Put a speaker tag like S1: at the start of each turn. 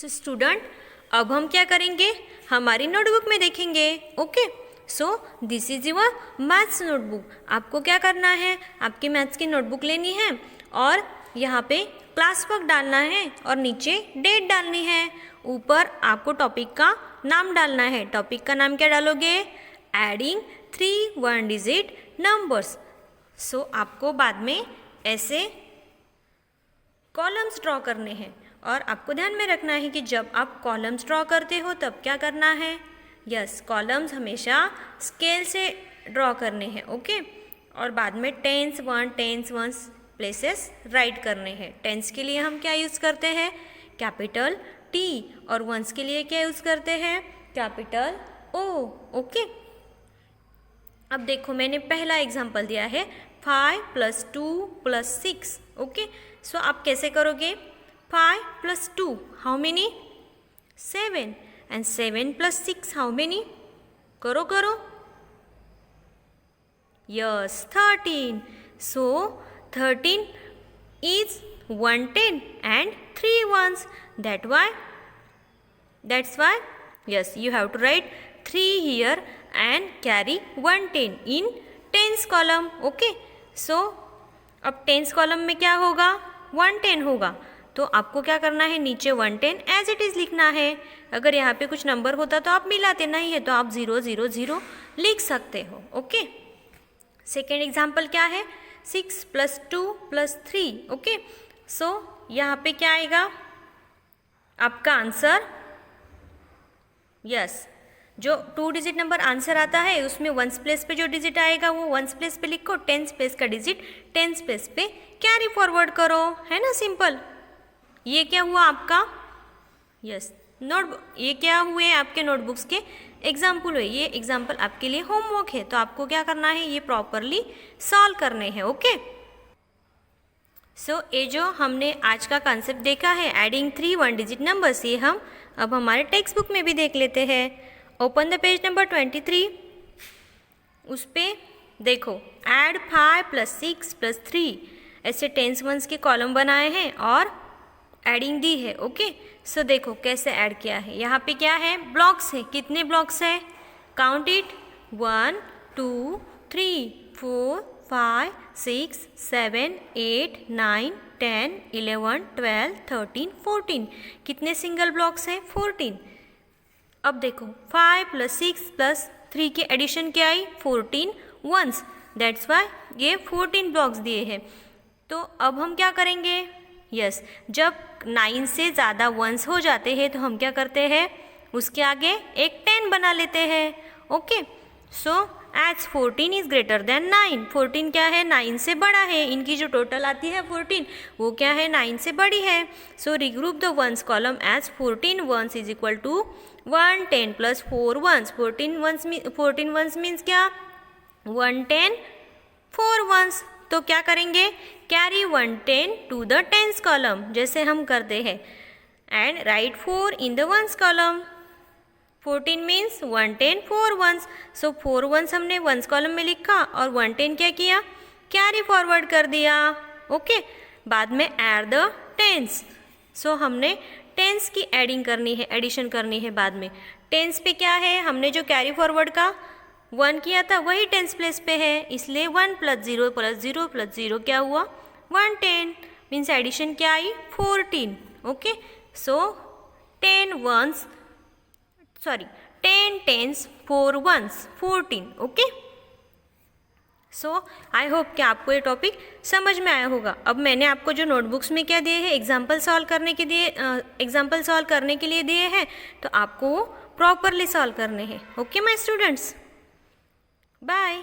S1: Student, अब हम क्या करेंगे, हमारी नोटबुक में देखेंगे। Okay, so this is your maths notebook. आपको क्या करना है, आपकी मैथ्स की नोटबुक लेनी है और यहाँ पे क्लास वर्क डालना है और नीचे डेट डालनी है। ऊपर आपको टॉपिक का नाम डालना है। टॉपिक का नाम क्या डालोगे, एडिंग 3 वन डिजिट नंबर्स। सो आपको बाद में ऐसे कॉलम्स ड्रॉ करने हैं और आपको ध्यान में रखना है कि जब आप कॉलम्स ड्रॉ करते हो तब क्या करना है, यस, कॉलम्स हमेशा स्केल से ड्रॉ करने हैं। ओके, और बाद में टेंस वन प्लेसेस राइट करने हैं। टेंस के लिए हम क्या यूज़ करते हैं, कैपिटल टी, और वंस के लिए क्या यूज़ करते हैं, कैपिटल ओ। ओके, अब देखो मैंने पहला एग्जाम्पल दिया है 5 + 2 + 6। ओके, सो आप कैसे करोगे, 5 + 2 how many, 7, and 7 + 6 how many, करो yes 13। So 13 is 110 and 3 ones. That's why yes, you have to write 3 here and carry 110 in tens column. Okay, so अब टेंस कॉलम में क्या होगा, 110 होगा, तो आपको क्या करना है, नीचे 110 एज इट इज़ लिखना है। अगर यहाँ पे कुछ नंबर होता तो आप मिलाते, नहीं है तो आप 0 0 0 लिख सकते हो। ओके, सेकेंड एग्जाम्पल क्या है, 6 + 2 + 3। ओके, सो यहाँ पे क्या आएगा आपका आंसर, यस, जो 2 डिजिट नंबर आंसर आता है उसमें वंस प्लेस पे जो डिजिट आएगा वो वंस प्लेस पे लिखो, टेंस प्लेस का डिजिट टेंस प्लेस पे कैरी फॉरवर्ड करो, है ना, सिंपल। ये क्या हुआ आपका, यस, ये क्या हुए आपके नोटबुक्स के एग्जाम्पल हुए। ये एग्जाम्पल आपके लिए होमवर्क है, तो आपको क्या करना है, ये प्रॉपरली सॉल्व करने हैं। ओके, सो ये जो हमने आज का कॉन्सेप्ट देखा है, एडिंग 3 वन डिजिट नंबर्स, ये हम अब हमारे टेक्स्ट बुक में भी देख लेते हैं। ओपन द पेज नंबर 23, उस पर देखो, ऐड 5 + 6 + 3, ऐसे टेंस वंस के कॉलम बनाए हैं और एडिंग दी है। ओके, सो देखो कैसे ऐड किया है। यहाँ पे क्या है, ब्लॉक्स है, कितने ब्लॉक्स है, काउंट इट, 1 2 3 4 5 6 7 8 9 10 11 12 13 14, कितने सिंगल ब्लॉक्स है, 14। अब देखो 5 + 6 + 3 की एडिशन क्या आई, 14 वंस, दैट्स वाई ये 14 ब्लॉक्स दिए हैं। तो अब हम क्या करेंगे, यस, जब 9 से ज़्यादा वंस हो जाते हैं तो हम क्या करते हैं, उसके आगे एक 10 बना लेते हैं। Okay, so as 14 is greater than 9, 14 क्या है, 9 से बड़ा है, इनकी जो टोटल आती है 14 वो क्या है, 9 से बड़ी है। So regroup the ones column as 14 ones is equal to 110 + 4 ones. 14 ones means क्या, 110 4 वंस। तो क्या करेंगे, carry 110 to the tens column, जैसे हम करते हैं, and write 4 in the ones column. 14 means 110 4 ones, so 4 ones हमने वंस कॉलम में लिखा और 110 क्या किया, कैरी फॉरवर्ड कर दिया। ओके, बाद में ऐड द टेंस, सो हमने टेंस की एडिंग करनी है, एडिशन करनी है बाद में। टेंस पे क्या है, हमने जो कैरी फॉरवर्ड का 1 किया था वही टेंस प्लेस पे है, इसलिए 1 + 0 + 0 + 0 क्या हुआ, 110, मीन्स एडिशन क्या आई, 14। Okay, so 10 tens 4 ones 14। Okay, so I hope कि आपको ये टॉपिक समझ में आया होगा। अब मैंने आपको जो नोटबुक्स में क्या दिए हैं, एग्जाम्पल सॉल्व करने के लिए दिए हैं, तो आपको वो प्रॉपरली सॉल्व करने हैं। Okay my students, bye.